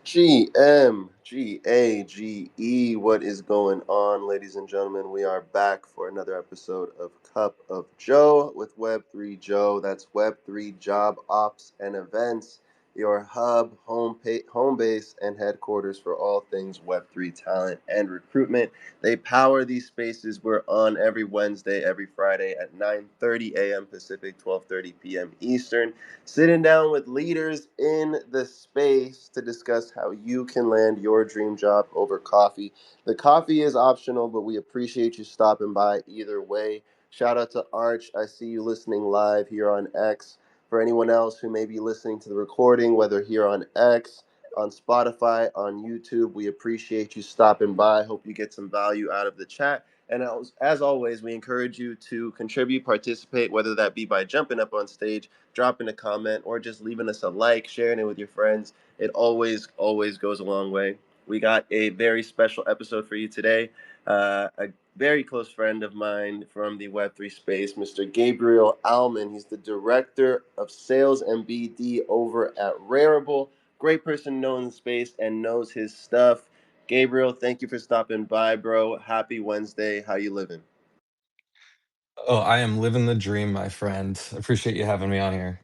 GMGAGE, what is going on, ladies and gentlemen? We are back for another episode of Cup of Joe with Web3 Joe. That's Web3 Job Ops and Events, your home base, and headquarters for all things Web3 talent and recruitment. They power these spaces. We're on every Wednesday, every Friday at 9:30 a.m. Pacific, 12:30 p.m. Eastern, sitting down with leaders in the space to discuss how you can land your dream job over coffee. The coffee is optional, but we appreciate you stopping by either way. Shout out to Arch. I see you listening live here on X. For anyone else who may be listening to the recording, whether here on X, on Spotify, on YouTube, we appreciate you stopping by. Hope you get some value out of the chat. And as always, we encourage you to contribute, participate, whether that be by jumping up on stage, dropping a comment, or just leaving us a like, sharing it with your friends. It always goes a long way. We got a very special episode for you today. A very close friend of mine from the Web3 space, Mr. Gabriel Alman. He's the director of sales and BD over at Rarible. Great person to know in the space and knows his stuff. Gabriel, thank you for stopping by, bro. Happy Wednesday. How you living? Oh, I am living the dream, my friend. Appreciate you having me on here.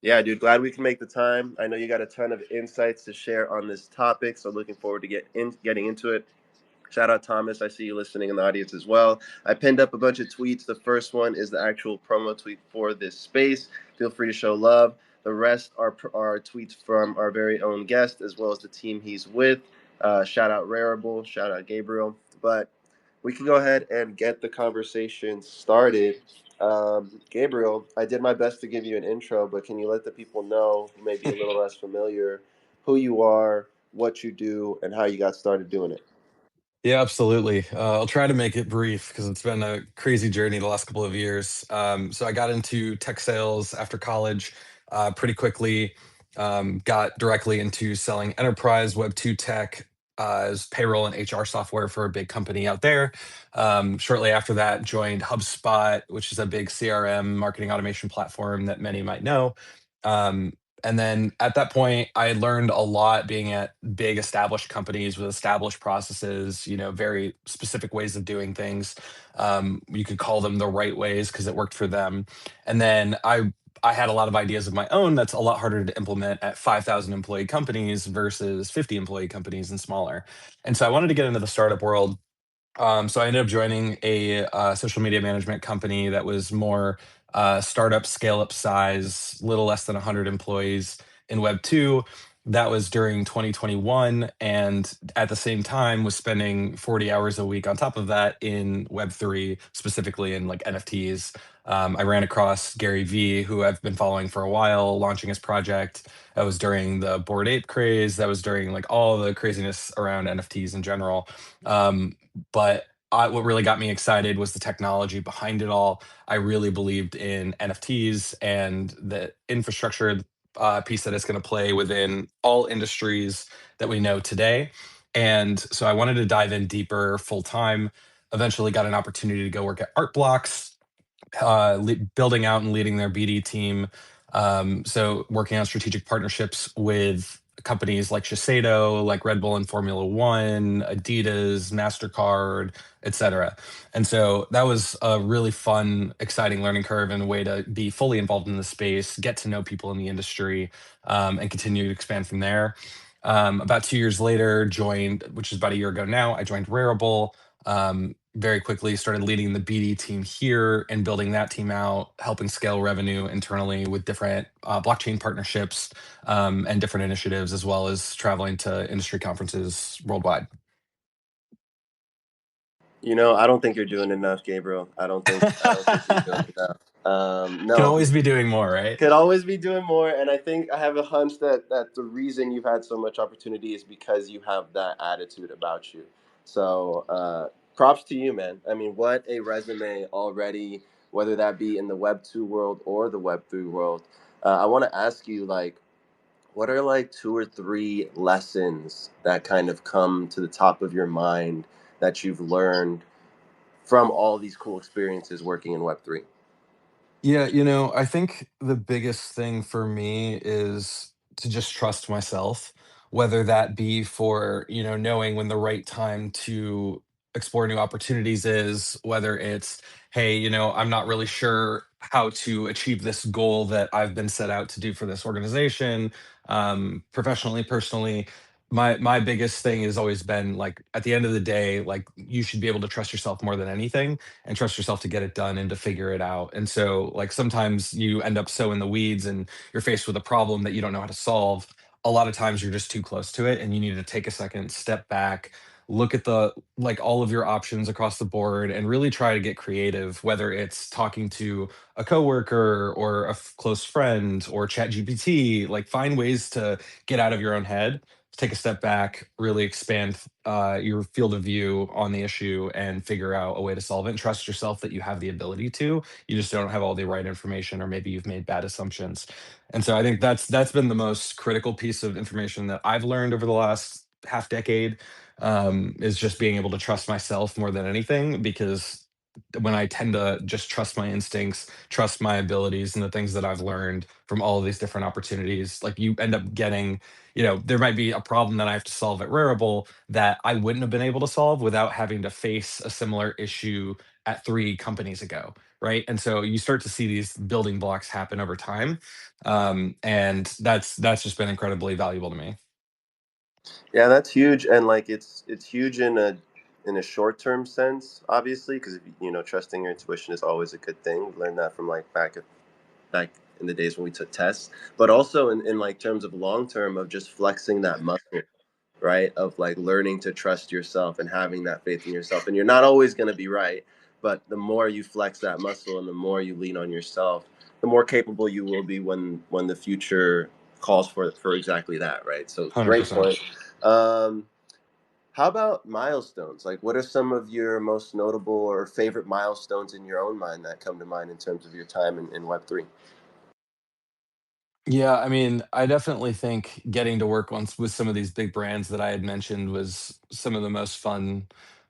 Yeah, dude, glad we can make the time. I know you got a ton of insights to share on this topic, so looking forward to getting into it. Shout out Thomas, I see you listening in the audience as well. I pinned up a bunch of tweets. The first one is the actual promo tweet for this space. Feel free to show love. The rest are tweets from our very own guest as well as the team he's with. Shout out Rarible, shout out Gabriel. But we can go ahead and get the conversation started. Gabriel, I did my best to give you an intro, but can you let the people know who may be a little less familiar who you are, what you do, and how you got started doing it? Yeah, absolutely. I'll try to make it brief because it's been a crazy journey the last couple of years. So I got into tech sales after college pretty quickly. Got directly into selling enterprise Web 2 tech as payroll and HR software for a big company out there. Shortly after that, joined HubSpot, which is a big CRM marketing automation platform that many might know. Um, and then at that point, I learned a lot being at big established companies with established processes, very specific ways of doing things. You could call them the right ways because it worked for them. And then I had a lot of ideas of my own that's a lot harder to implement at 5,000 employee companies versus 50 employee companies and smaller. And so I wanted to get into the startup world. So I ended up joining a social media management company that was more startup, scale up size, little less than 100 employees in Web 2. That was during 2021. And at the same time, was spending 40 hours a week on top of that in Web 3, specifically in like NFTs. I ran across Gary Vee, who I've been following for a while, launching his project. That was during the Bored Ape craze. That was during like all the craziness around NFTs in general. But what really got me excited was the technology behind it all. I really believed in NFTs and the infrastructure piece that it's going to play within all industries that we know today. And so I wanted to dive in deeper full time. Eventually got an opportunity to go work at Art Blocks, building out and leading their BD team. So working on strategic partnerships with companies like Shiseido, like Red Bull and Formula One, Adidas, MasterCard, etc. And so that was a really fun, exciting learning curve and a way to be fully involved in the space, get to know people in the industry, and continue to expand from there. About 2 years later, joined, which is about a year ago now, I joined Rarible. Very quickly started leading the BD team here and building that team out, helping scale revenue internally with different blockchain partnerships and different initiatives, as well as traveling to industry conferences worldwide. I don't think you're doing enough, Gabriel. I don't think you're doing enough. Can No, always be doing more, right? could always be doing more, and I think I have a hunch that the reason you've had so much opportunity is because you have that attitude about you. So, props to you, man. I mean, what a resume already, whether that be in the Web 2 world or the Web 3 world. I want to ask you, like, what are like two or three lessons that kind of come to the top of your mind that you've learned from all these cool experiences working in Web 3? Yeah, I think the biggest thing for me is to just trust myself. whether that be for, knowing when the right time to explore new opportunities is, whether it's, hey, I'm not really sure how to achieve this goal that I've been set out to do for this organization, professionally, personally. My biggest thing has always been like, at the end of the day, like, you should be able to trust yourself more than anything, and trust yourself to get it done and to figure it out. And so, like, sometimes you end up so in the weeds and you're faced with a problem that you don't know how to solve. A lot of times you're just too close to it and you need to take a second, step back, look at the like all of your options across the board and really try to get creative, whether it's talking to a coworker or a close friend or chat GPT. Like, find ways to get out of your own head, take a step back, really expand your field of view on the issue and figure out a way to solve it, and trust yourself that you have the ability to. You just don't have all the right information, or maybe you've made bad assumptions. And so I think that's been the most critical piece of information that I've learned over the last half decade, is just being able to trust myself more than anything. Because when I tend to just trust my instincts, trust my abilities and the things that I've learned from all of these different opportunities, like, you end up getting, there might be a problem that I have to solve at Rarible that I wouldn't have been able to solve without having to face a similar issue at 3 companies ago. Right. And so you start to see these building blocks happen over time. And that's just been incredibly valuable to me. Yeah, that's huge, and like it's huge in a short term sense, obviously, because trusting your intuition is always a good thing. We learned that from like back in the days when we took tests, but also in like terms of long term of just flexing that muscle, right? Of like learning to trust yourself and having that faith in yourself. And you're not always going to be right, but the more you flex that muscle and the more you lean on yourself, the more capable you will be when the future calls for exactly that, right? So great 100%. point. Um, how about milestones? Like, what are some of your most notable or favorite milestones in your own mind that come to mind in terms of your time in Web3? Yeah, I mean, I definitely think getting to work once with some of these big brands that I had mentioned was some of the most fun,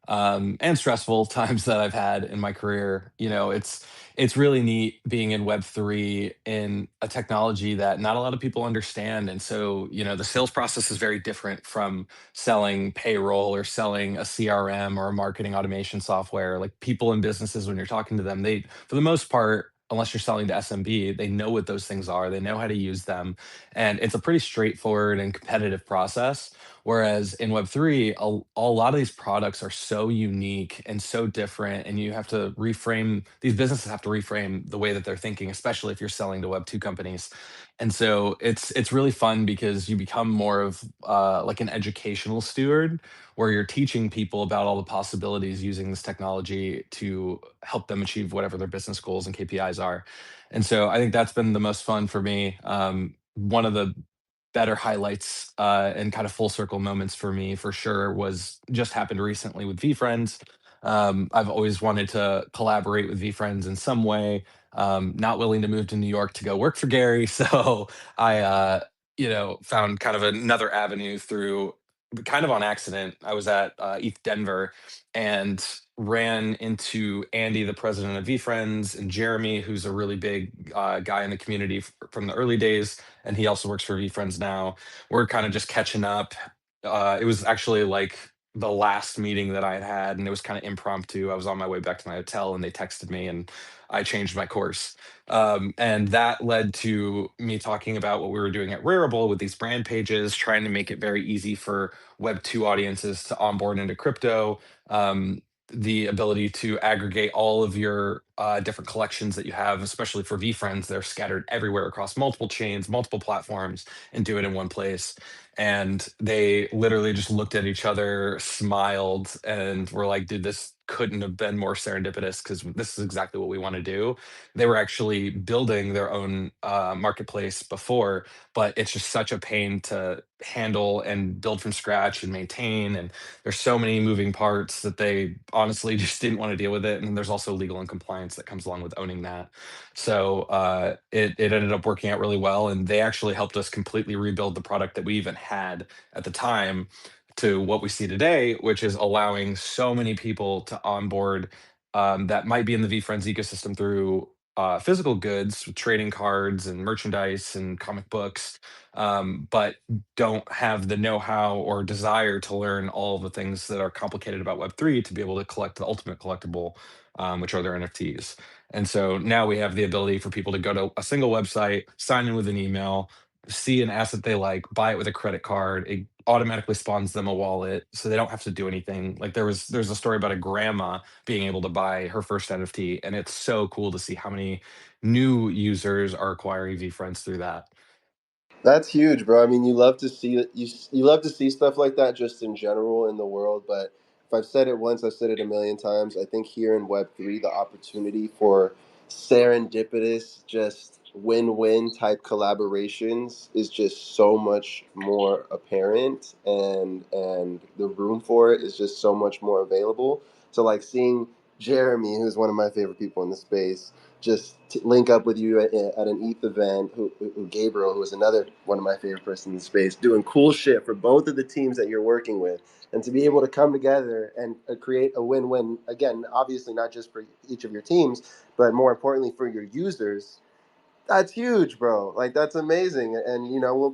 and stressful times that I've had in my career. It's really neat being in Web3 in a technology that not a lot of people understand. And so, the sales process is very different from selling payroll or selling a CRM or a marketing automation software. Like, people in businesses, when you're talking to them, they, for the most part, unless you're selling to SMB, they know what those things are. They know how to use them. And it's a pretty straightforward and competitive process. Whereas in Web3, a lot of these products are so unique and so different. And you have to reframe, these businesses have to reframe the way that they're thinking, especially if you're selling to Web2 companies. And so it's really fun because you become more of like an educational steward, where you're teaching people about all the possibilities using this technology to help them achieve whatever their business goals and KPIs are. And so I think that's been the most fun for me. One of the better highlights and kind of full circle moments for me, for sure, was just happened recently with VFriends. I've always wanted to collaborate with VFriends in some way. Not willing to move to New York to go work for Gary, so I, found kind of another avenue through, kind of on accident. I was at ETH Denver and ran into Andy, the president of VFriends, and Jeremy, who's a really big guy in the community from the early days, and he also works for VFriends now. We're kind of just catching up. It was actually like the last meeting that I had had, and it was kind of impromptu. I was on my way back to my hotel, and they texted me, and I changed my course. And that led to me talking about what we were doing at Rarible with these brand pages, trying to make it very easy for Web2 audiences to onboard into crypto. The ability to aggregate all of your different collections that you have, especially for VFriends, they're scattered everywhere across multiple chains, multiple platforms, and do it in one place. And they literally just looked at each other, smiled, and were like, dude, this couldn't have been more serendipitous, because this is exactly what we want to do. They were actually building their own marketplace before, but it's just such a pain to handle and build from scratch and maintain. And there's so many moving parts that they honestly just didn't want to deal with it. And there's also legal and compliance that comes along with owning that. So it ended up working out really well. And they actually helped us completely rebuild the product that we even had at the time to what we see today, which is allowing so many people to onboard, that might be in the VFriends ecosystem through physical goods, trading cards and merchandise and comic books, but don't have the know-how or desire to learn all the things that are complicated about Web3 to be able to collect the ultimate collectible, which are their NFTs. And so now we have the ability for people to go to a single website, sign in with an email, see an asset they like, buy it with a credit card. It automatically spawns them a wallet, so they don't have to do anything. Like there's a story about a grandma being able to buy her first NFT, and it's so cool to see how many new users are acquiring VFriends through that. That's huge, bro. I mean, you love to see you love to see stuff like that just in general in the world. But if I've said it once, I've said it a million times. I think here in Web3, the opportunity for serendipitous, just win-win type collaborations is just so much more apparent, and the room for it is just so much more available. So like seeing Jeremy, who's one of my favorite people in the space, just link up with you at an ETH event. Who Gabriel, who is another one of my favorite persons in the space, doing cool shit for both of the teams that you're working with, and to be able to come together and create a win-win. Again, obviously not just for each of your teams, but more importantly for your users. That's huge, bro. Like that's amazing, and we'll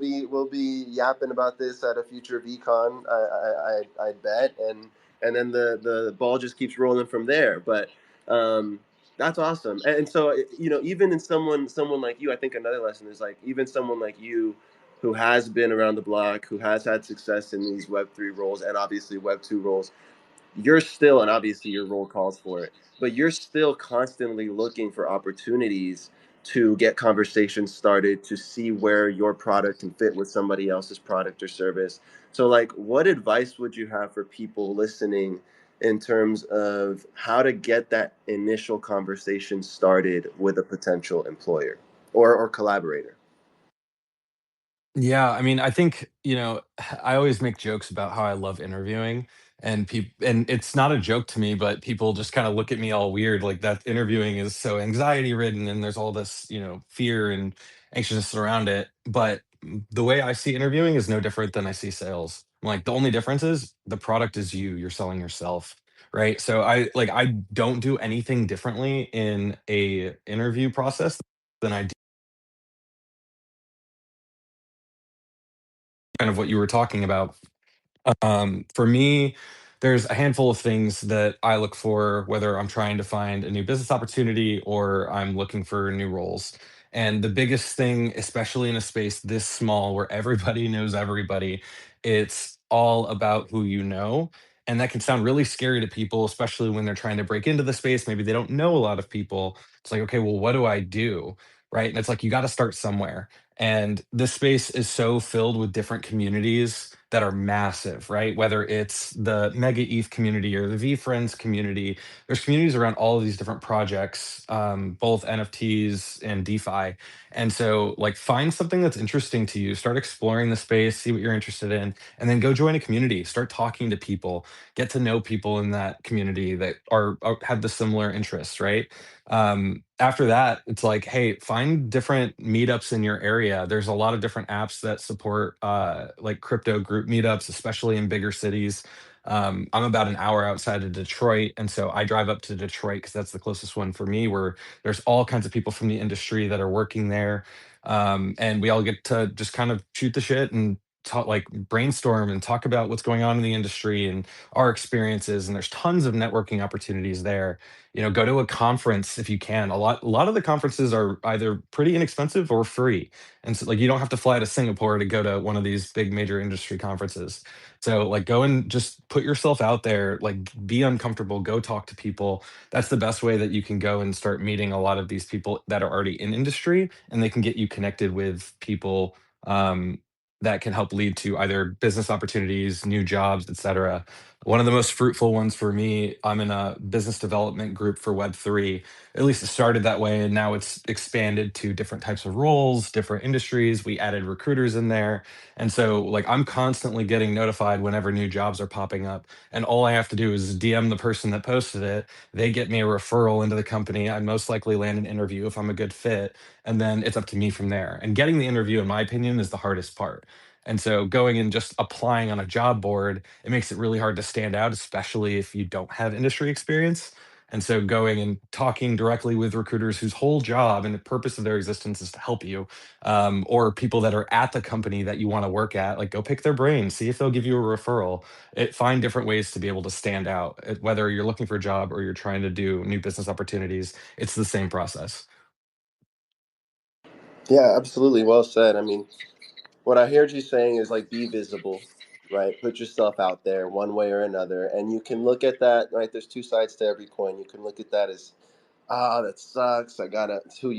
be yapping about this at a future VCon. I bet, and then the ball just keeps rolling from there. But um, that's awesome. And so even in someone like you, I think another lesson is like even someone like you, who has been around the block, who has had success in these Web3 roles and obviously Web2 roles, you're still, and obviously your role calls for it, but you're still constantly looking for opportunities to get conversations started, to see where your product can fit with somebody else's product or service. So like what advice would you have for people listening in terms of how to get that initial conversation started with a potential employer or collaborator? Yeah, I mean, I think, I always make jokes about how I love interviewing, and people, and it's not a joke to me, but people just kind of look at me all weird, like that interviewing is so anxiety ridden and there's all this, fear and anxiousness around it. But the way I see interviewing is no different than I see sales. Like the only difference is the product is you're selling yourself. Right. So I don't do anything differently in a interview process than I do kind of what you were talking about. For me, there's a handful of things that I look for, whether I'm trying to find a new business opportunity or I'm looking for new roles. And the biggest thing, especially in a space this small where everybody knows everybody, it's all about who you know. And that can sound really scary to people, especially when they're trying to break into the space. Maybe they don't know a lot of people. It's like, okay, well, what do I do? Right. And it's like, you got to start somewhere. And this space is so filled with different communities that are massive, right? Whether it's the Mega ETH community or the VFriends community, there's communities around all of these different projects, both NFTs and DeFi. And so, like, find something that's interesting to you, start exploring the space, see what you're interested in, and then go join a community, start talking to people, get to know people in that community that are have the similar interests, right? After that, it's like, hey, find different meetups in your area. There's a lot of different apps that support like crypto group meetups, especially in bigger cities. I'm about an hour outside of Detroit, and so I drive up to Detroit because that's the closest one for me, where there's all kinds of people from the industry that are working there, and we all get to just kind of shoot the shit and talk, like brainstorm and talk about what's going on in the industry and our experiences. And there's tons of networking opportunities there. Go to a conference if you can. A lot of the conferences are either pretty inexpensive or free, and so like you don't have to fly to Singapore to go to one of these big major industry conferences. So like go and just put yourself out there, like be uncomfortable, go talk to people. That's the best way that you can go and start meeting a lot of these people that are already in industry, and they can get you connected with people, that can help lead to either business opportunities, new jobs, etc. One of the most fruitful ones for me, I'm in a business development group for Web3. At least it started that way, and now it's expanded to different types of roles, different industries. We added recruiters in there. And so, like, I'm constantly getting notified whenever new jobs are popping up. And all I have to do is DM the person that posted it. They get me a referral into the company. I most likely land an interview if I'm a good fit. And then it's up to me from there. And getting the interview, in my opinion, is the hardest part. And so going and just applying on a job board, it makes it really hard to stand out, especially if you don't have industry experience. And so going and talking directly with recruiters whose whole job and the purpose of their existence is to help you, or people that are at the company that you want to work at, like go pick their brain, see if they'll give you a referral. Find different ways to be able to stand out. Whether you're looking for a job or you're trying to do new business opportunities, it's the same process. Yeah, absolutely. Well said. I mean, what I heard you saying is like be visible, right? Put yourself out there one way or another. And you can look at that, right? There's two sides to every coin. You can look at that as, ah, that sucks. I gotta, it's who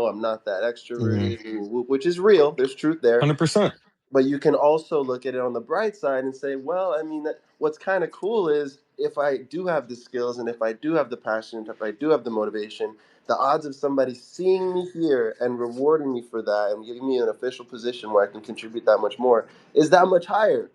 I'm not that Mhm. extroverted, which is real. There's truth there. 100%. But you can also look at it on the bright side and say, well, I mean, what's kind of cool is if I do have the skills and if I do have the passion, if I do have the motivation, the odds of somebody seeing me here and rewarding me for that and giving me an official position where I can contribute that much more is that much higher.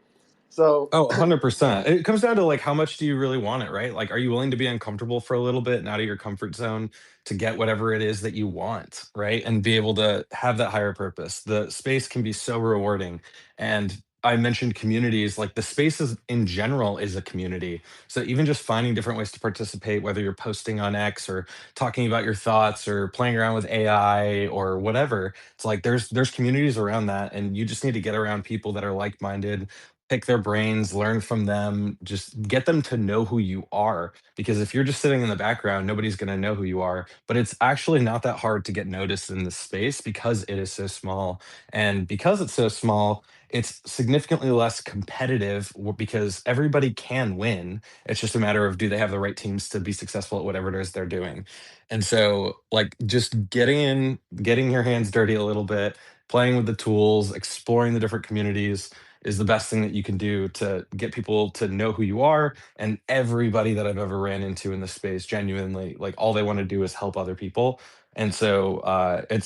So, Oh, 100%. It comes down to like how much do you really want it, right? Like are you willing to be uncomfortable for a little bit and out of your comfort zone to get whatever it is that you want, right? And be able to have that higher purpose. The space can be so rewarding. And I mentioned communities, like the spaces in general is a community. So even just finding different ways to participate, whether you're posting on X or talking about your thoughts or playing around with AI or whatever, it's like there's communities around that and you just need to get around people that are like-minded, pick their brains, learn from them, just get them to know who you are. Because if you're just sitting in the background, nobody's going to know who you are. But it's actually not that hard to get noticed in this space because it is so small. And because it's so small, it's significantly less competitive because everybody can win. It's just a matter of do they have the right teams to be successful at whatever it is they're doing. And so, like, just getting in, getting your hands dirty a little bit, playing with the tools, exploring the different communities is the best thing that you can do to get people to know who you are. And everybody that I've ever ran into in this space, genuinely, like all they want to do is help other people. And so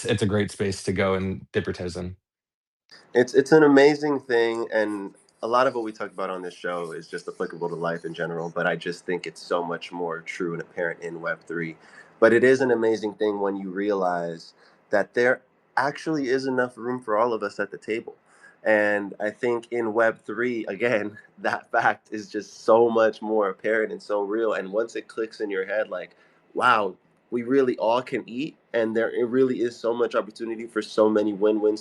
it's a great space to go and dip your toes in. it's an amazing thing, and a lot of what we talk about on this show is just applicable to life in general. But I just think it's so much more true and apparent in Web3. But it is an amazing thing when you realize that there actually is enough room for all of us at the table. And I think in Web3, again, that fact is just so much more apparent and so real. And once it clicks in your head, like, wow, we really all can eat, and there it really is so much opportunity for so many win-win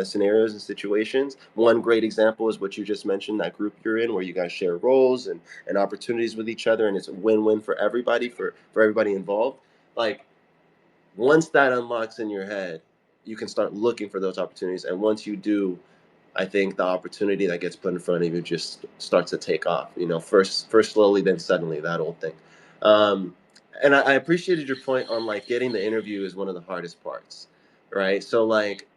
scenarios and situations. One great example is what you just mentioned, that group you're in, where you guys share roles and opportunities with each other, and it's a win-win for everybody, for everybody involved. Like, once that unlocks in your head, you can start looking for those opportunities, and once you do, I think the opportunity that gets put in front of you just starts to take off. First slowly, then suddenly. That old thing. Um, and I appreciated your point on like getting the interview is one of the hardest parts, right? So like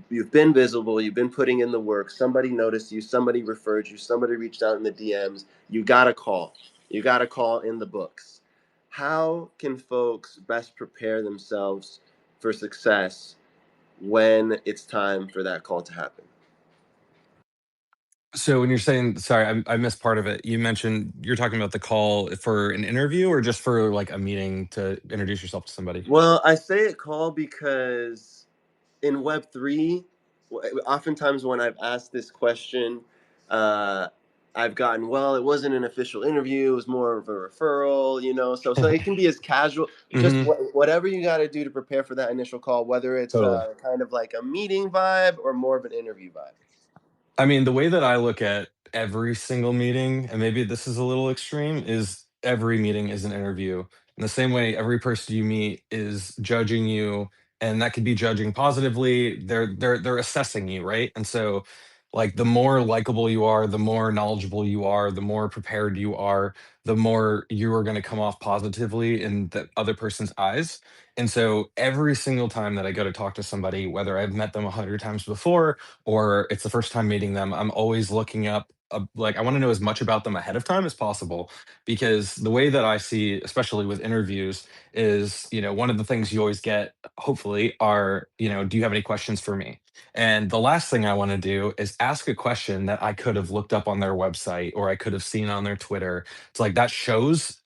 you've been visible, you've been putting in the work. Somebody noticed you, somebody referred you, somebody reached out in the DMs. You got a call in the books. How can folks best prepare themselves for success when it's time for that call to happen? So when you're saying, sorry, I missed part of it. You mentioned you're talking about the call for an interview or just for like a meeting to introduce yourself to somebody. Well, I say it call because in Web3, oftentimes when I've asked this question, uh, I've gotten, well, it wasn't an official interview, it was more of a referral. So it can be as casual, just Hmm. whatever you got to do to prepare for that initial call, whether it's Totally. kind of like a meeting vibe or more of an interview vibe. I mean, the way that I look at every single meeting, and maybe this is a little extreme, is every meeting is an interview. In the same way, every person you meet is judging you, and that could be judging positively. They're assessing you, right? And so, like the more likable you are, the more knowledgeable you are, the more prepared you are, the more you are going to come off positively in the other person's eyes. And so, every single time that I go to talk to somebody, whether I've met them 100 times before or it's the first time meeting them, I'm always looking up. Like I want to know as much about them ahead of time as possible, because the way that I see, especially with interviews, is one of the things you always get, hopefully, are do you have any questions for me? And the last thing I want to do is ask a question that I could have looked up on their website or I could have seen on their Twitter. It's like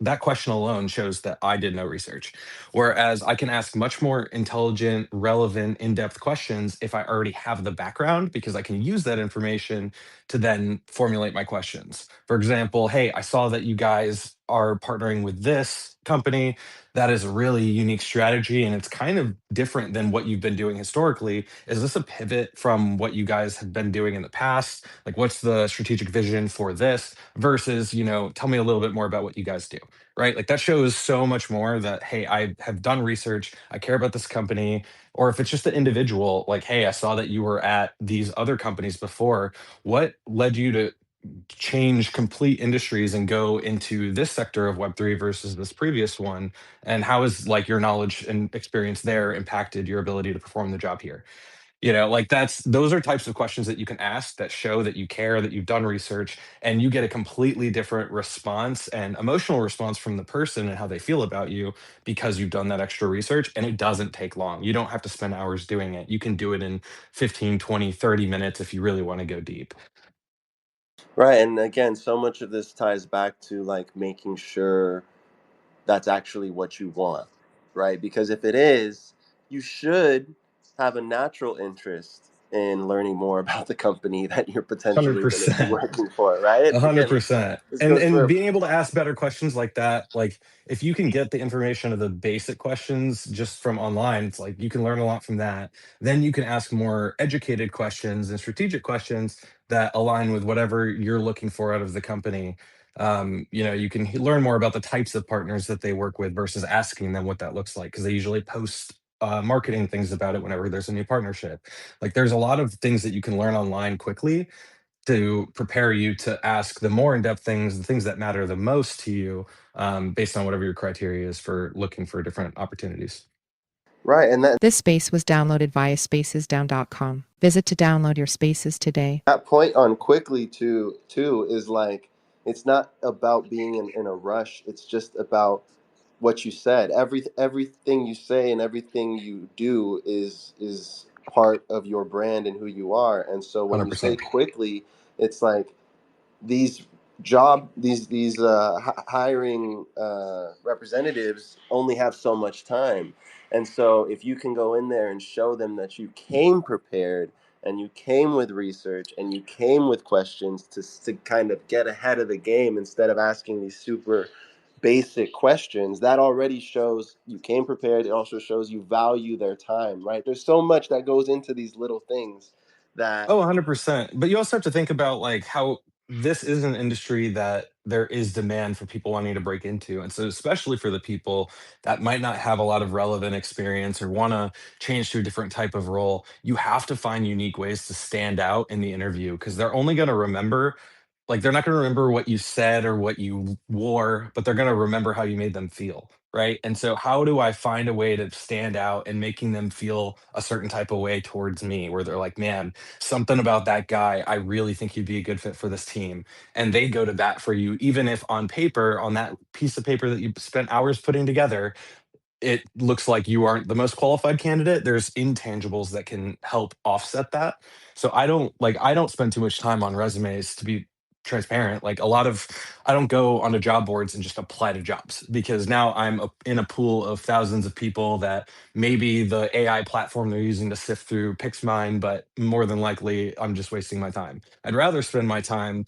that question alone shows that I did no research. Whereas I can ask much more intelligent, relevant, in depth questions if I already have the background, because I can use that information to then formulate my questions. For example, hey, I saw that you guys are partnering with this company. That is a really unique strategy, and it's kind of different than what you've been doing historically. Is this a pivot from what you guys have been doing in the past? Like, what's the strategic vision for this versus, tell me a little bit more about what you guys do, right? Like, that shows so much more that, hey, I have done research, I care about this company. Or if it's just an individual, like, hey, I saw that you were at these other companies before. What led you to change complete industries and go into this sector of Web3 versus this previous one? And how has like your knowledge and experience there impacted your ability to perform the job here? Like those are types of questions that you can ask that show that you care, that you've done research, and you get a completely different response and emotional response from the person and how they feel about you because you've done that extra research. And it doesn't take long. You don't have to spend hours doing it. You can do it in 15, 20, 30 minutes if you really want to go deep. Right, and again, so much of this ties back to like making sure that's actually what you want, right? Because if it is, you should have a natural interest in learning more about the company that you're potentially going to be 100%. working for, right? A hundred Again, percent. this And goes and for being able to ask better questions like that, like if you can get the information of the basic questions just from online, it's like you can learn a lot from that. Then you can ask more educated questions and strategic questions that align with whatever you're looking for out of the company. You can learn more about the types of partners that they work with versus asking them what that looks like because they usually post marketing things about it whenever there's a new partnership. Like there's a lot of things that you can learn online quickly to prepare you to ask the more in-depth things, the things that matter the most to you, based on whatever your criteria is for looking for different opportunities. right, and that This space was downloaded via spacesdown.com. Visit to download your spaces today. that point on quickly too is like it's not about being in a rush. It's just about what you said. Everything you say and everything you do is part of your brand and who you are. And so when you say 100%. quickly, it's like these hiring representatives only have so much time, and so if you can go in there and show them that you came prepared and you came with research and you came with questions to kind of get ahead of the game instead of asking these super basic questions, that already shows you came prepared. It also shows you value their time, right? There's so much that goes into these little things that Oh, 100%. But you also have to think about like how this is an industry that there is demand for people wanting to break into. And so especially for the people that might not have a lot of relevant experience or want to change to a different type of role, you have to find unique ways to stand out in the interview because they're only going to remember, like they're not going to remember what you said or what you wore, but they're going to remember how you made them feel, right? And so how do I find a way to stand out and making them feel a certain type of way towards me where they're like, man, something about that guy, I really think he'd be a good fit for this team. And they go to bat for you, even if on paper, on that piece of paper that you spent hours putting together, it looks like you aren't the most qualified candidate. There's intangibles that can help offset that. So I don't spend too much time on resumes to be transparent. Like a lot of I don't go onto job boards and just apply to jobs because now in a pool of thousands of people that maybe the AI platform they're using to sift through picks mine, but more than likely I'm just wasting my time. I'd rather spend my time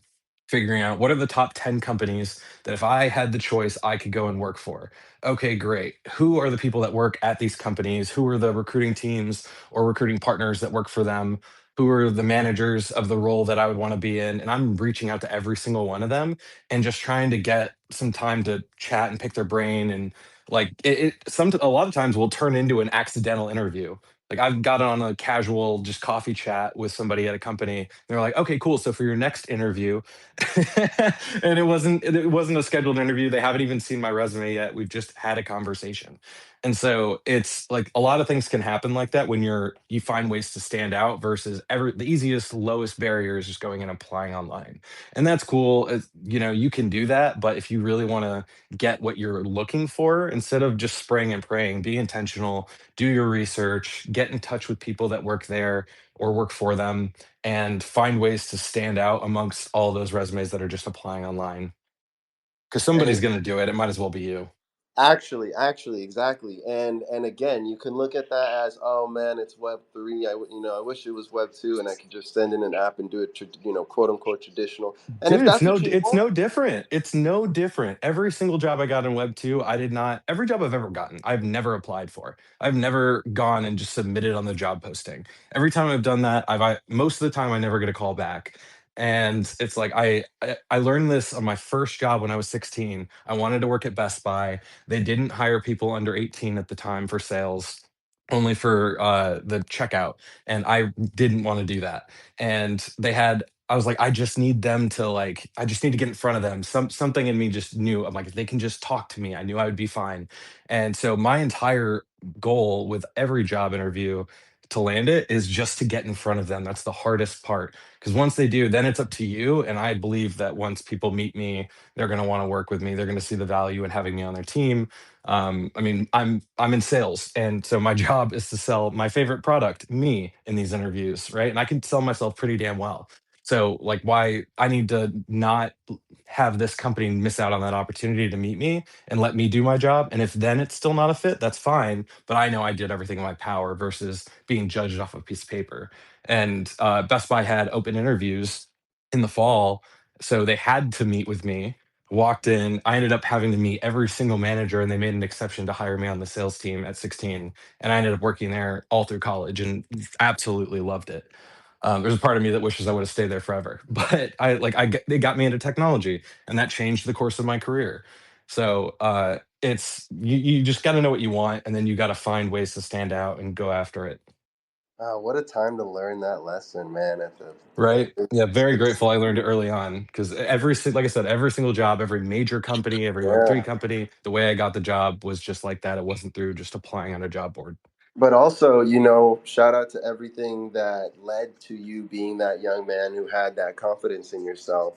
figuring out what are the top 10 companies that if I had the choice I could go and work for. Okay, great. Who are the people that work at these companies? Who are the recruiting teams or recruiting partners that work for them? Who are the managers of the role that I would want to be in? And I'm reaching out to every single one of them and just trying to get some time to chat and pick their brain. And like a lot of times will turn into an accidental interview. Like I've got on a casual just coffee chat with somebody at a company. They're like, okay, cool. So for your next interview, and it wasn't a scheduled interview. They haven't even seen my resume yet. We've just had a conversation. And so it's like a lot of things can happen like that when you find ways to stand out versus the easiest lowest barrier is just going and applying online. And that's cool. You can do that, but if you really want to get what you're looking for instead of just spraying and praying, be intentional, do your research, get in touch with people that work there or work for them and find ways to stand out amongst all those resumes that are just applying online because and somebody's it going to do it. It might as well be you. Actually, exactly. And again, you can look at that as, oh man, it's Web three. I wish it was Web two, and I could just send in an app and do it, quote unquote traditional. And if Dude, that's what you it's want, no different. It's no different. Every single job I got in Web 2, I did not every job I've ever gotten, I've never applied for. I've never gone and just submitted on the job posting. Every time I've done that, most of the time I never get a call back. And it's like I learned this on my first job when I was 16. I wanted to work at Best Buy. They didn't hire people under 18 at the time for sales, only for the checkout, and I didn't want to do that. And I was like, I just need them to like, I just need to get in front of them. Something in me just knew. I'm like, if they can just talk to me, I knew I would be fine. And so my entire goal with every job interview to land it is just to get in front of them. That's the hardest part. Because once they do, then it's up to you. And I believe that once people meet me, they're going to want to work with me. They're going to see the value in having me on their team. I mean, I'm in sales, and so my job is to sell my favorite product, me, in these interviews, right? And I can sell myself pretty damn well. So like why I need to not have this company miss out on that opportunity to meet me and let me do my job. And if then it's still not a fit, that's fine. But I know I did everything in my power versus being judged off a piece of paper. And Best Buy had open interviews in the fall, so they had to meet with me. Walked in, I ended up having to meet every single manager, and they made an exception to hire me on the sales team at 16. And I ended up working there all through college and absolutely loved it. There's a part of me that wishes I would have stayed there forever, but they got me into technology, and that changed the course of my career. So it's you just got to know what you want, and then you got to find ways to stand out and go after it. what a time to learn that lesson, man. Right? Yeah, very It's grateful I learned it early on because like I said, every single job, every major company, every Web3 yeah. company, the way I got the job was just like that. It wasn't through just applying on a job board. But also, shout out to everything that led to you being that young man who had that confidence in yourself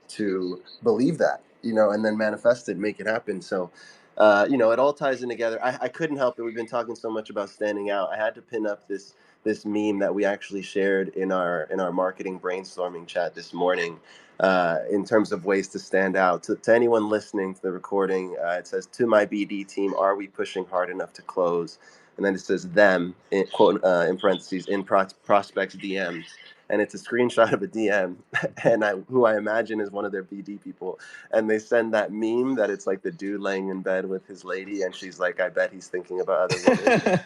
to believe that, and then manifest it, make it happen. So, it all ties in together. I couldn't help it. We've been talking so much about standing out. I had to pin up this meme that we actually shared in our marketing brainstorming chat this morning. In terms of ways to stand out, to anyone listening to the recording, it says, "To my BD team, are we pushing hard enough to close?" And then it says them in quote in parentheses in prospects DMs, and it's a screenshot of a DM, and who I imagine is one of their BD people, and they send that meme that it's like the dude laying in bed with his lady, and she's like, I bet he's thinking about other women.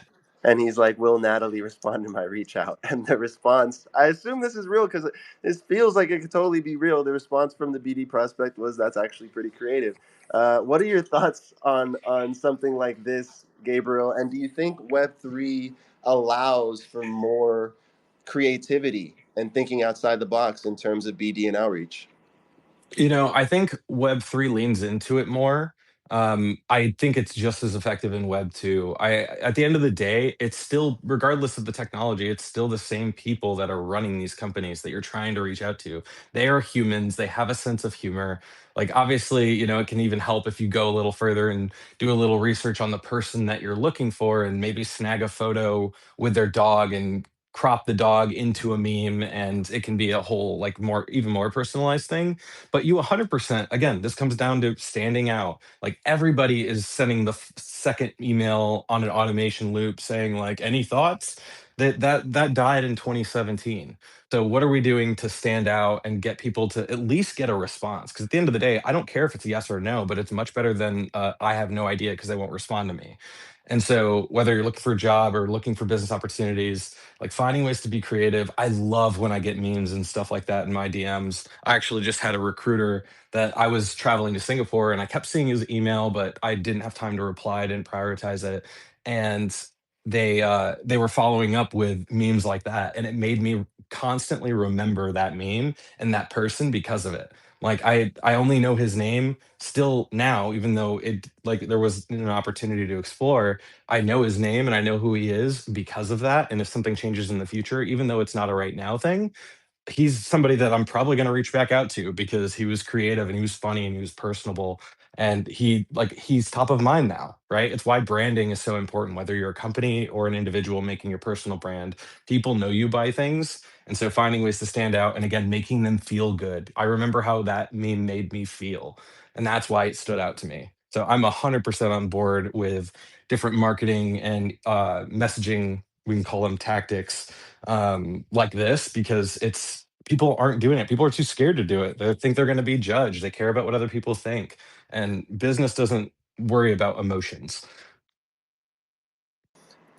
And he's like, "Will Natalie respond to my reach out?" And the response, I assume this is real because this feels like it could totally be real. The response from the BD prospect was, "That's actually pretty creative." What are your thoughts on something like this, Gabriel? And do you think Web three allows for more creativity and thinking outside the box in terms of BD and outreach? I think Web3 leans into it more. I think it's just as effective in Web 2. At the end of the day, it's still, regardless of the technology, it's still the same people that are running these companies that you're trying to reach out to. They are humans. They have a sense of humor. Like, obviously, it can even help if you go a little further and do a little research on the person that you're looking for and maybe snag a photo with their dog and crop the dog into a meme, and it can be a whole like more even more personalized thing. But you 100%, again, this comes down to standing out. Like everybody is sending the second email on an automation loop saying like any thoughts. That died in 2017. So what are we doing to stand out and get people to at least get a response? Because at the end of the day, I don't care if it's a yes or a no, but it's much better than I have no idea because they won't respond to me. And so whether you're looking for a job or looking for business opportunities, like finding ways to be creative. I love when I get memes and stuff like that in my DMs. I actually just had a recruiter that I was traveling to Singapore and I kept seeing his email, but I didn't have time to reply, I didn't prioritize it. And they were following up with memes like that. And it made me constantly remember that meme and that person because of it. Like I only know his name still now, even though it like there was an opportunity to explore. I know his name and I know who he is because of that. And if something changes in the future, even though it's not a right now thing, he's somebody that I'm probably going to reach back out to because he was creative and he was funny and he was personable, and he's top of mind now, right? It's why branding is so important, whether you're a company or an individual making your personal brand. People know you by things, and so finding ways to stand out and again making them feel good. I remember how that meme made me feel, and that's why it stood out to me. So I'm 100% on board with different marketing and messaging. We can call them tactics like this because it's people aren't doing it. People are too scared to do it. They think they're going to be judged. They care about what other people think, and business doesn't worry about emotions.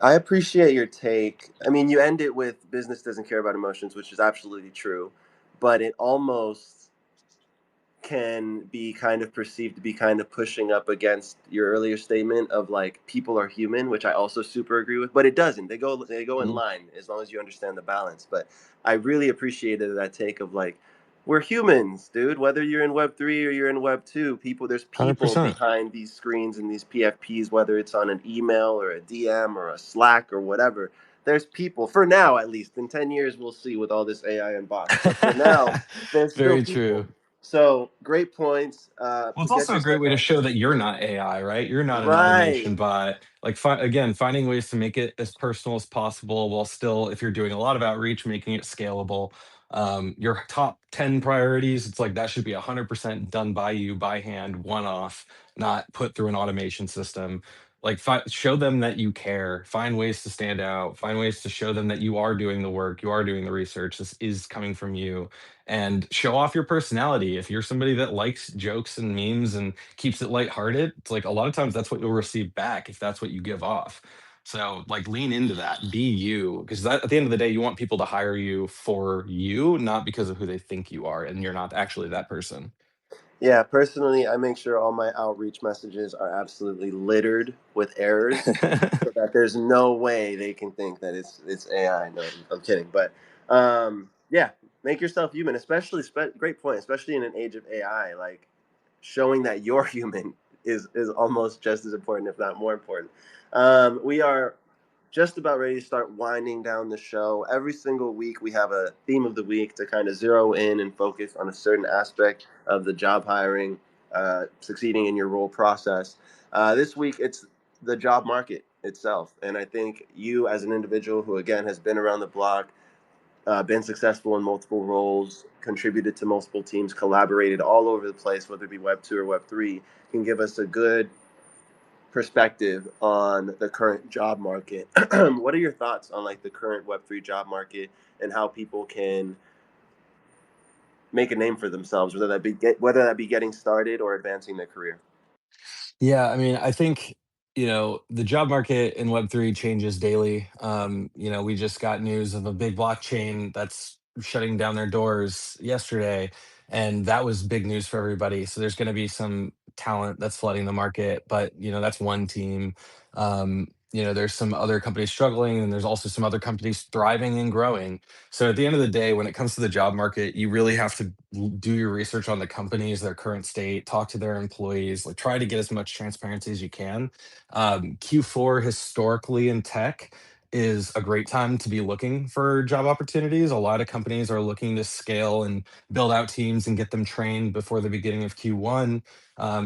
I appreciate your take. I mean, you end it with business doesn't care about emotions, which is absolutely true, but it almost can be kind of perceived to be kind of pushing up against your earlier statement of like people are human, which I also super agree with, but it doesn't. They go in Mhm. line as long as you understand the balance. But I really appreciated that take of like we're humans, dude. Whether you're in Web 3 or you're in Web 2, there's people 100%. behind these screens and these PFPs, whether it's on an email or a DM or a Slack or whatever. There's people, for now at least. In 10 years we'll see with all this AI and bots. But for now, there's still Very people. true. So great points. Well, it's Get also a great yourself way to on. show that you're not AI, right? You're not an Right. automation bot. Like, again, finding ways to make it as personal as possible while still, if you're doing a lot of outreach, making it scalable. Your top 10 priorities, it's like that should be 100% done by you by hand, one off, not put through an automation system. Like, show them that you care. Find ways to stand out. Find ways to show them that you are doing the work, you are doing the research. This is coming from you, and show off your personality. If you're somebody that likes jokes and memes and keeps it lighthearted, it's like a lot of times that's what you'll receive back if that's what you give off. So like lean into that, be you, because at the end of the day, you want people to hire you for you, not because of who they think you are, and you're not actually that person. Yeah, personally, I make sure all my outreach messages are absolutely littered with errors so that there's no way they can think that it's AI. No, I'm kidding. But yeah, make yourself human, especially great point, especially in an age of AI, like showing that you're human is almost just as important, if not more important. We are just about ready to start winding down the show. Every single week, we have a theme of the week to kind of zero in and focus on a certain aspect of the job hiring, succeeding in your role process. This week, it's the job market itself. And I think you, as an individual who, again, has been around the block, been successful in multiple roles, contributed to multiple teams, collaborated all over the place, whether it be Web 2 or Web 3, can give us a good perspective on the current job market. What are your thoughts on like the current Web3 job market and how people can make a name for themselves, whether that be getting started or advancing their career? Yeah, I mean, I think, the job market in Web3 changes daily. We just got news of a big blockchain that's shutting down their doors yesterday, and that was big news for everybody. So there's going to be some talent that's flooding the market, but that's one team. There's some other companies struggling, and there's also some other companies thriving and growing. So at the end of the day, when it comes to the job market, you really have to do your research on the companies, their current state, talk to their employees, like try to get as much transparency as you can. Q4 historically in tech is a great time to be looking for job opportunities. A lot of companies are looking to scale and build out teams and get them trained before the beginning of Q1,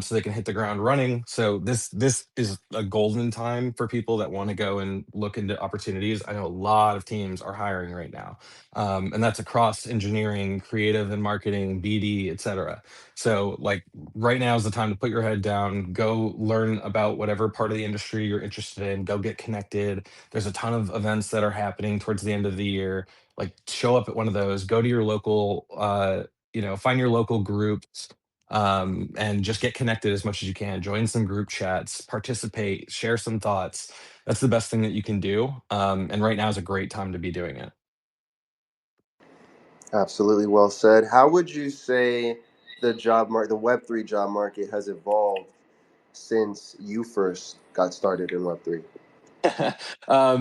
so they can hit the ground running. So this is a golden time for people that want to go and look into opportunities. I know a lot of teams are hiring right now, and that's across engineering, creative and marketing, BD, etc. So like right now is the time to put your head down, go learn about whatever part of the industry you're interested in, go get connected. There's a ton of events that are happening towards the end of the year. Like show up at one of those, go to your local, find your local groups, and just get connected as much as you can. Join some group chats, participate, share some thoughts. That's the best thing that you can do. And right now is a great time to be doing it. Absolutely well said. How would you say the Web3 job market has evolved since you first got started in Web3?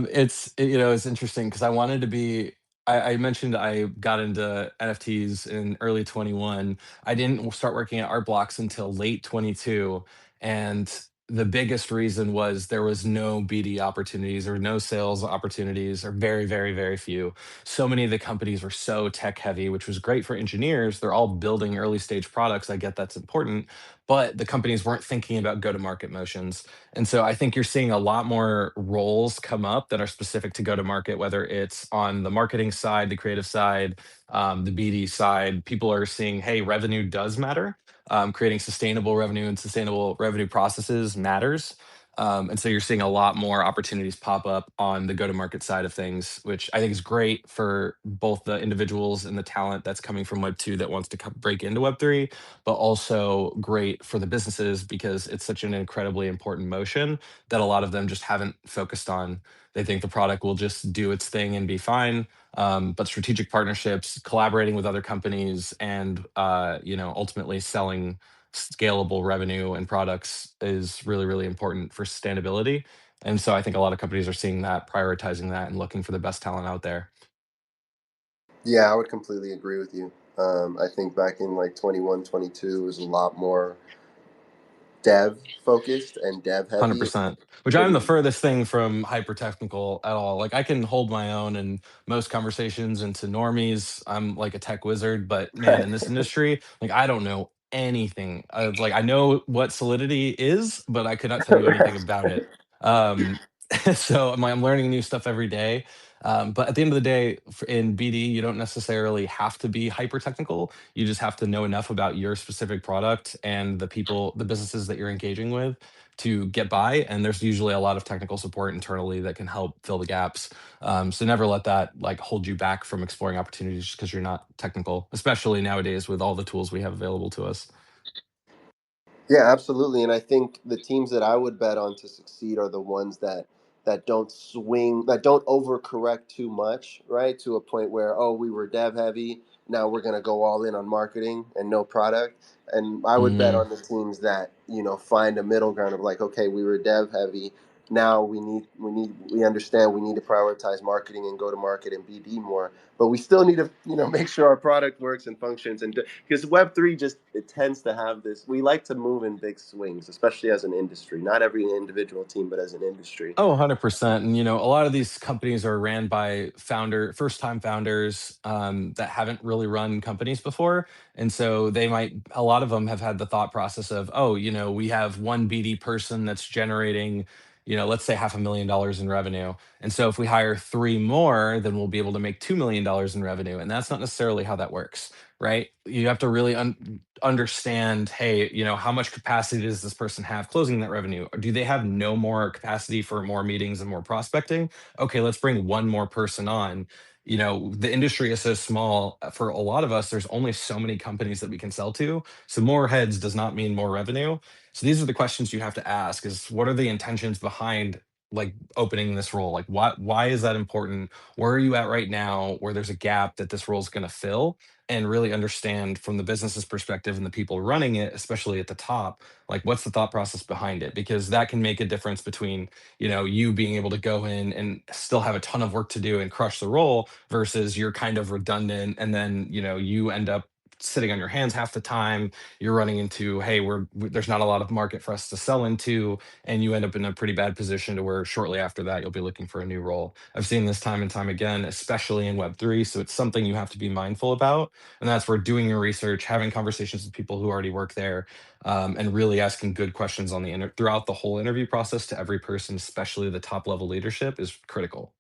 It's interesting because I wanted to be. I mentioned I got into NFTs in early 21. I didn't start working at Art Blocks until late 22, and the biggest reason was there was no BD opportunities or no sales opportunities, or very, very, very few. So many of the companies were so tech heavy, which was great for engineers. They're all building early stage products. I get that's important, but the companies weren't thinking about go to market motions. And so I think you're seeing a lot more roles come up that are specific to go to market, whether it's on the marketing side, the creative side, the BD side. People are seeing, hey, revenue does matter. Creating sustainable revenue and sustainable revenue processes matters. And so you're seeing a lot more opportunities pop up on the go to market side of things, which I think is great for both the individuals and the talent that's coming from Web 2 that wants to break into Web 3, but also great for the businesses because it's such an incredibly important motion that a lot of them just haven't focused on. They think the product will just do its thing and be fine. But strategic partnerships, collaborating with other companies, and ultimately selling scalable revenue and products is really, really important for sustainability. And so I think a lot of companies are seeing that, prioritizing that, and looking for the best talent out there. Yeah, I would completely agree with you. I think back in like 21, 22, it was a lot more dev focused and dev heavy. 100%. Which I'm the Pretty. furthest thing from hyper technical at all. Like I can hold my own in most conversations, and to normies, I'm like a tech wizard. But man, in this industry, like I don't know anything. Like I know what Solidity is, but I could not tell you anything Right. about it. Um, so I'm learning new stuff every day. But at the end of the day, in BD, you don't necessarily have to be hyper technical. You just have to know enough about your specific product and the people, the businesses that you're engaging with to get by. And there's usually a lot of technical support internally that can help fill the gaps. So never let that like hold you back from exploring opportunities just because you're not technical, especially nowadays with all the tools we have available to us. Yeah, absolutely. And I think the teams that I would bet on to succeed are the ones that don't swing, that don't overcorrect too much, right? To a point where, oh, we were dev heavy, now we're going to go all in on marketing and no product. And I would bet Mm. on the teams that, find a middle ground of like, okay, we were dev heavy, now we understand we need to prioritize marketing and go to market and BD more, but we still need to, make sure our product works and functions. And because Web3 just, it tends to have this, we like to move in big swings, especially as an industry, not every individual team, but as an industry. Oh, 100%. And, a lot of these companies are ran by first time founders that haven't really run companies before. And so a lot of them have had the thought process of, oh, we have one BD person that's generating, let's say $500,000 in revenue. And so if we hire three more, then we'll be able to make $2 million in revenue. And that's not necessarily how that works, right? You have to really understand, hey, how much capacity does this person have closing that revenue? Or do they have no more capacity for more meetings and more prospecting? Okay, let's bring one more person on. The industry is so small. For a lot of us, there's only so many companies that we can sell to. So more heads does not mean more revenue. So these are the questions you have to ask: is what are the intentions behind like opening this role? Like why is that important? Where are you at right now where there's a gap that this role is going to fill? And really understand from the business's perspective and the people running it, especially at the top, like what's the thought process behind it? Because that can make a difference between, you being able to go in and still have a ton of work to do and crush the role versus you're kind of redundant and then, you end up sitting on your hands half the time. You're running into, hey, there's not a lot of market for us to sell into, and you end up in a pretty bad position to where shortly after that you'll be looking for a new role. I've seen this time and time again, especially in Web3. So it's something you have to be mindful about. And that's where doing your research, having conversations with people who already work there, and really asking good questions on throughout the whole interview process to every person, especially the top level leadership, is critical.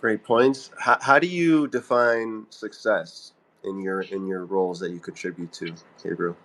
Great points. How do you define success in your roles that you contribute to, Gabriel?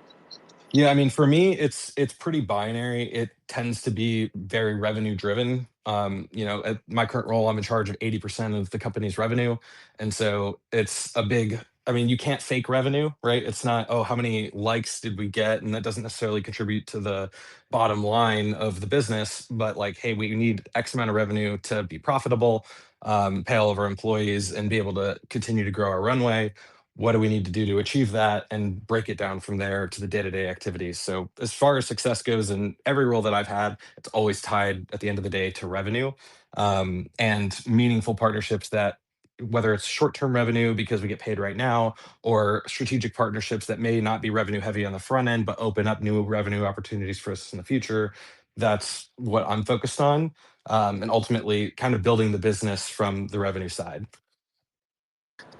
Yeah, I mean, for me, it's pretty binary. It tends to be very revenue driven. At my current role, I'm in charge of 80% of the company's revenue, and so it's a big. I mean, you can't fake revenue, right? It's not, oh, how many likes did we get, and that doesn't necessarily contribute to the bottom line of the business. But like, hey, we need X amount of revenue to be profitable, pay all of our employees, and be able to continue to grow our runway. What do we need to do to achieve that, and break it down from there to the day-to-day activities. So as far as success goes, in every role that I've had, it's always tied at the end of the day to revenue, and meaningful partnerships that, whether it's short-term revenue because we get paid right now, or strategic partnerships that may not be revenue heavy on the front end but open up new revenue opportunities for us in the future. That's what I'm focused on, and ultimately kind of building the business from the revenue side.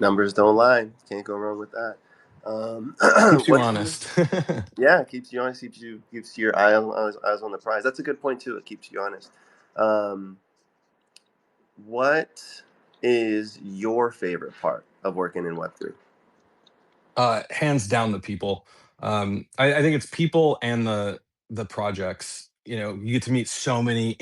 Numbers don't lie. Can't go wrong with that. Keeps you What's your honest. Yeah, it keeps you honest, keeps your eyes on the prize. That's a good point too. It keeps you honest. Um, what is your favorite part of working in Web3? Hands down the people. I think it's people and the projects. You know, you get to meet so many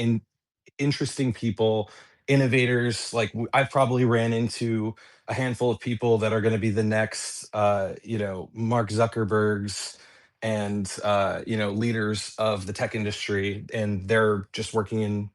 interesting people, innovators. Like I've probably ran into a handful of people that are going to be the next, Mark Zuckerbergs and leaders of the tech industry, and they're just working in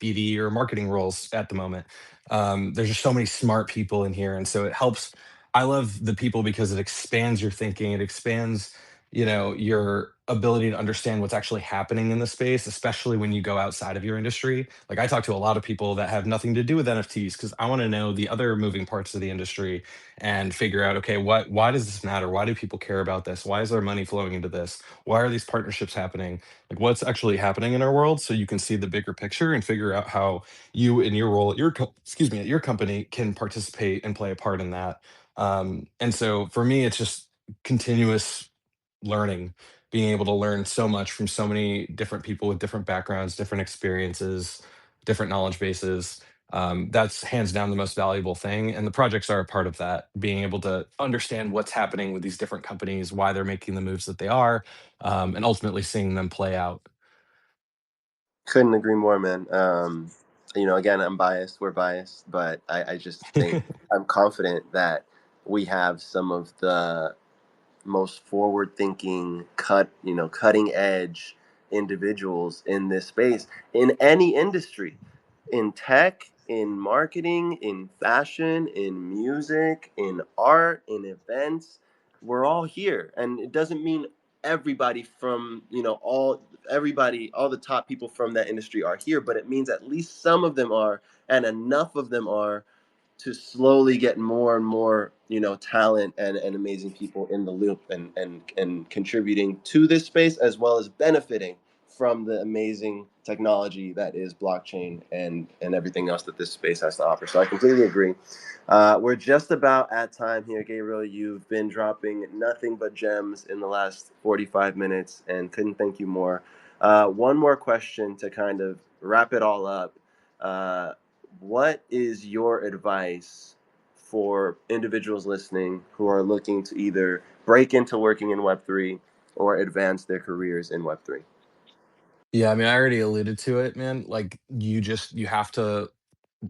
BD or marketing roles at the moment. There's just so many smart people in here, and so it helps. I love the people because it expands your thinking. It expands, your ability to understand what's actually happening in the space, especially when you go outside of your industry. Like I talk to a lot of people that have nothing to do with NFTs because I want to know the other moving parts of the industry and figure out, okay, why does this matter? Why do people care about this? Why is there money flowing into this? Why are these partnerships happening? Like what's actually happening in our world so you can see the bigger picture and figure out how you in your role at excuse me, at your company can participate and play a part in that. And so for me, it's just continuous learning, being able to learn so much from so many different people with different backgrounds, different experiences, different knowledge bases. That's hands down the most valuable thing. And the projects are a part of that, being able to understand what's happening with these different companies, why they're making the moves that they are, and ultimately seeing them play out. Couldn't agree more, man. Again, I'm biased. We're biased, but I just think I'm confident that we have some of the most forward thinking cutting edge individuals in this space in any industry, in tech, in marketing, in fashion, in music, in art, in events. We're all here, and it doesn't mean everybody from all the top people from that industry are here, but it means at least some of them are, and enough of them are to slowly get more and more talent and amazing people in the loop and contributing to this space as well as benefiting from the amazing technology that is blockchain and everything else that this space has to offer. So I completely agree. We're just about at time here, Gabriel. You've been dropping nothing but gems in the last 45 minutes and couldn't thank you more. One more question to kind of wrap it all up. uh, what is your advice for individuals listening who are looking to either break into working in Web3 or advance their careers in Web3? Yeah, I mean, I already alluded to it, man. Like you have to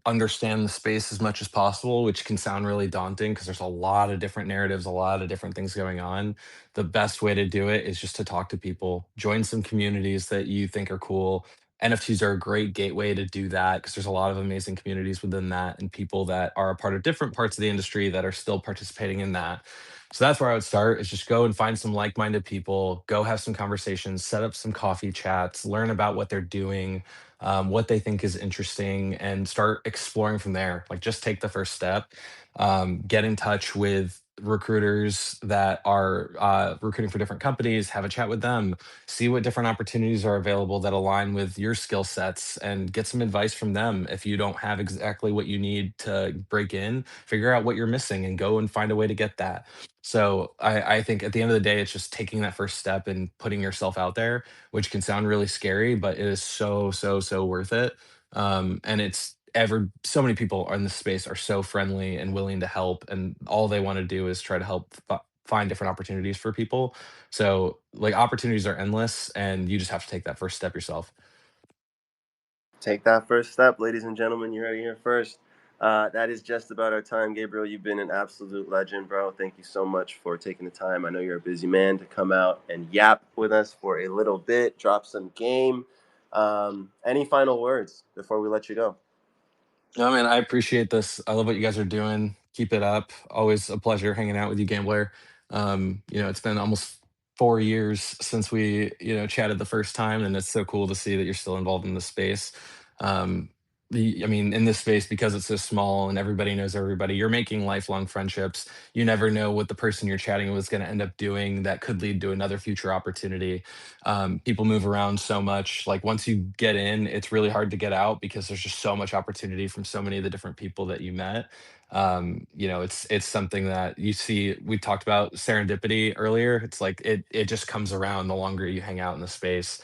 understand the space as much as possible, which can sound really daunting because there's a lot of different narratives, a lot of different things going on. The best way to do it is just to talk to people, join some communities that you think are cool. NFTs are a great gateway to do that because there's a lot of amazing communities within that and people that are a part of different parts of the industry that are still participating in that. So that's where I would start is just go and find some like-minded people, go have some conversations, set up some coffee chats, learn about what they're doing, what they think is interesting, and start exploring from there. Like, just take the first step. Get in touch with recruiters that are recruiting for different companies, have a chat with them, see what different opportunities are available that align with your skill sets, and get some advice from them. If you don't have exactly what you need to break in, figure out what you're missing and go and find a way to get that. So I think at the end of the day, it's just taking that first step and putting yourself out there, which can sound really scary, but it is so, so, so worth it. And it's ever so many people in this space are so friendly and willing to help, and all they want to do is try to help find different opportunities for people. So like opportunities are endless, and you just have to take that first step yourself. Take that first step, ladies and gentlemen. You heard it here first. That is just about our time. Gabriel, you've been an absolute legend, bro. Thank you so much for taking the time. I know you're a busy man to come out and yap with us for a little bit, drop some game. Any final words before we let you go? No, man, I appreciate this. I love what you guys are doing. Keep it up. Always a pleasure hanging out with you, Gambler. It's been almost 4 years since we, chatted the first time, and it's so cool to see that you're still involved in this space. Um, I mean, in this space, because it's so small and everybody knows everybody, you're making lifelong friendships. You never know what the person you're chatting with is going to end up doing that could lead to another future opportunity. People move around so much. Like once you get in, it's really hard to get out because there's just so much opportunity from so many of the different people that you met. It's something that you see. We talked about serendipity earlier. It's like it just comes around the longer you hang out in the space,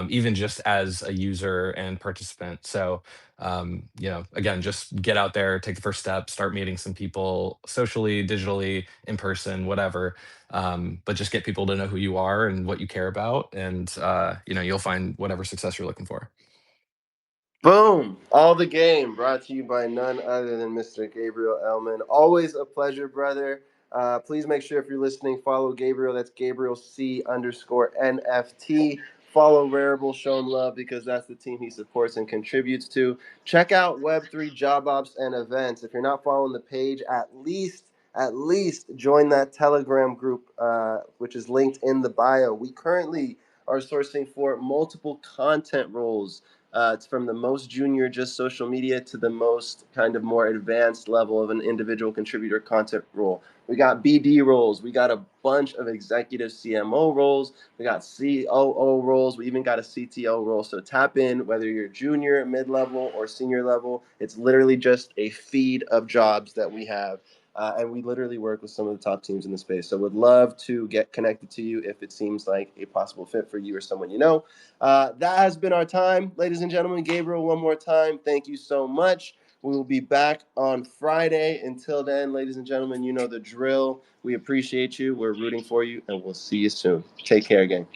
even just as a user and participant. So again, just get out there, take the first step, start meeting some people socially, digitally, in person, whatever. But just get people to know who you are and what you care about, and you'll find whatever success you're looking for. Boom! All the game brought to you by none other than Mr. Gabriel Elman. Always a pleasure, brother. Please make sure if you're listening, follow Gabriel. That's Gabriel C_NFT. Follow Rarible, show him love because that's the team he supports and contributes to. Check out Web3 Job Ops and Events. If you're not following the page, at least join that Telegram group, which is linked in the bio. We currently are sourcing for multiple content roles. It's from the most junior, just social media, to the most kind of more advanced level of an individual contributor content role. We got BD roles. We got a bunch of executive CMO roles. We got COO roles. We even got a CTO role. So tap in, whether you're junior, mid-level, or senior level. It's literally just a feed of jobs that we have. And we literally work with some of the top teams in the space. So would love to get connected to you if it seems like a possible fit for you or someone you know. That has been our time, ladies and gentlemen. Gabriel, one more time, thank you so much. We will be back on Friday. Until then, ladies and gentlemen, you know the drill. We appreciate you. We're rooting for you, and we'll see you soon. Take care, gang.